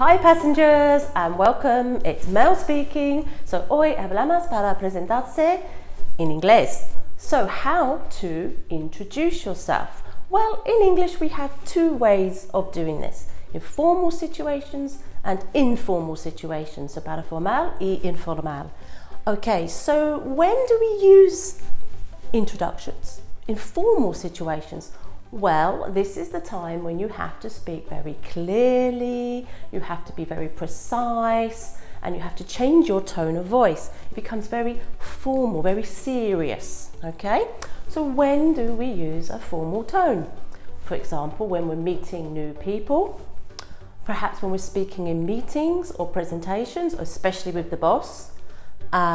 Hi passengers and welcome, it's Mel speaking. So hoy hablamos para presentarse in Inglés. So how to introduce yourself? Well, in English we have two ways of doing this. Informal situations and informal situations. So para formal y informal. Okay, so when do we use introductions? In formal situations. Well, this is the time when you have to speak very clearly, you have to be very precise, and you have to change your tone of voice. It becomes very formal, very serious, okay? So when do we use a formal tone? For example, when we're meeting new people, perhaps when we're speaking in meetings or presentations, especially with the boss,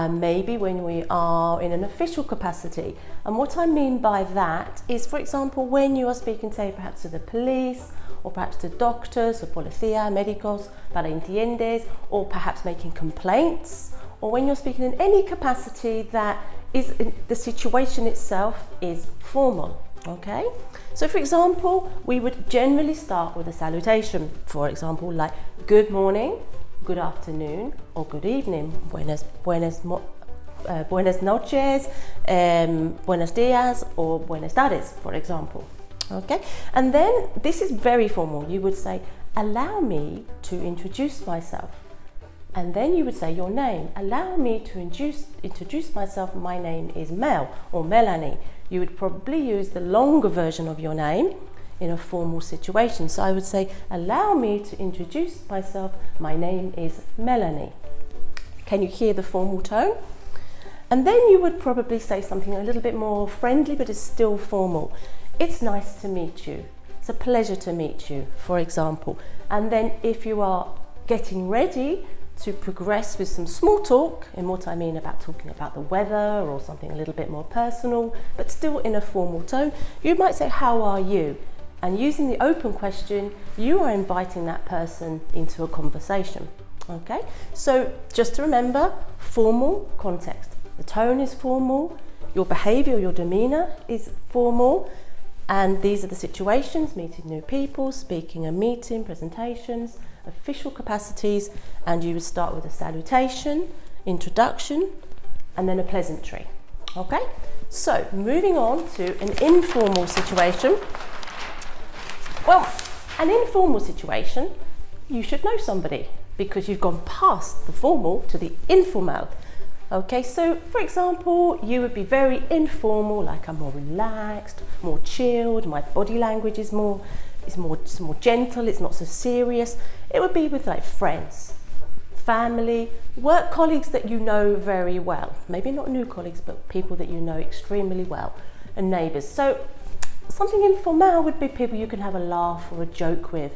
maybe when we are in an official capacity. And what I mean by that is, for example, when you are speaking, say, perhaps to the police, or perhaps to doctors, or policía, médicos, para entiendes, or perhaps making complaints, or when you're speaking in any capacity that is, the situation itself is formal, okay? So for example, we would generally start with a salutation, for example, like good morning, good afternoon, or good evening, buenas noches, buenos días, or buenas tardes, for example. Okay, and then this is very formal. You would say, allow me to introduce myself. And then you would say your name. Allow me to introduce myself. My name is Mel or Melanie. You would probably use the longer version of your name in a formal situation. So I would say, allow me to introduce myself. My name is Melanie. Can you hear the formal tone? And then you would probably say something a little bit more friendly, but it's still formal. It's nice to meet you. It's a pleasure to meet you, for example. And then if you are getting ready to progress with some small talk, and what I mean about talking about the weather or something a little bit more personal, but still in a formal tone, you might say, how are you? And using the open question, you are inviting that person into a conversation, okay? So just to remember, formal context. The tone is formal, your behavior, your demeanor is formal, and these are the situations: meeting new people, speaking a meeting, presentations, official capacities, and you would start with a salutation, introduction, and then a pleasantry, okay? So moving on to an informal situation. Well, an informal situation, you should know somebody because you've gone past the formal to the informal. Okay, so for example, you would be very informal, like I'm more relaxed, more chilled, my body language is more gentle, it's not so serious. It would be with like friends, family, work colleagues that you know very well. Maybe not new colleagues, but people that you know extremely well, and neighbours. So something informal would be people you can have a laugh or a joke with,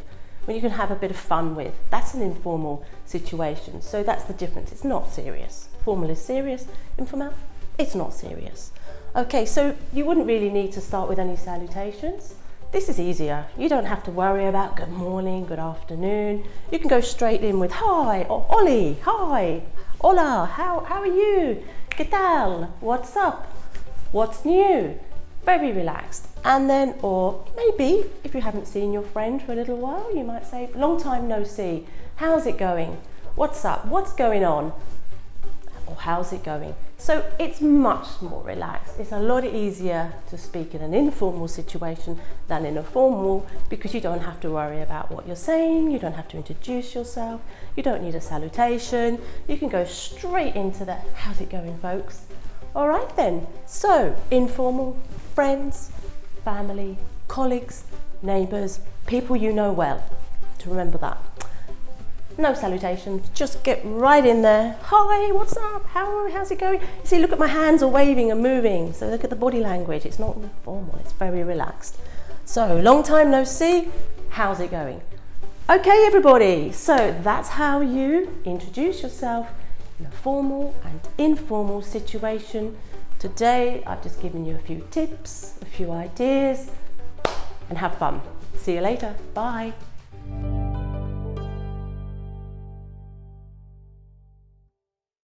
when you can have a bit of fun with. That's an informal situation. So that's the difference. It's not serious. Formal is serious. Informal, it's not serious. Okay, so you wouldn't really need to start with any salutations. This is easier. You don't have to worry about good morning, good afternoon. You can go straight in with hi or Oli, hi, hola, how are you? ¿Qué tal? What's up? What's new? Very relaxed. And then, or maybe if you haven't seen your friend for a little while, you might say, long time no see. How's it going? What's up? What's going on? Or how's it going? So it's much more relaxed. It's a lot easier to speak in an informal situation than in a formal, because you don't have to worry about what you're saying. You don't have to introduce yourself. You don't need a salutation. You can go straight into the, how's it going, folks? All right then. So informal, friends, family, colleagues, neighbours, people you know well. To remember that. No salutations, just get right in there. Hi, what's up? How's it going? You see, look at my hands are waving and moving. So look at the body language. It's not formal, it's very relaxed. So long time no see. How's it going? Okay, everybody. So that's how you introduce yourself in a formal and informal situation. Today, I've just given you a few tips, a few ideas, and have fun. See you later. Bye.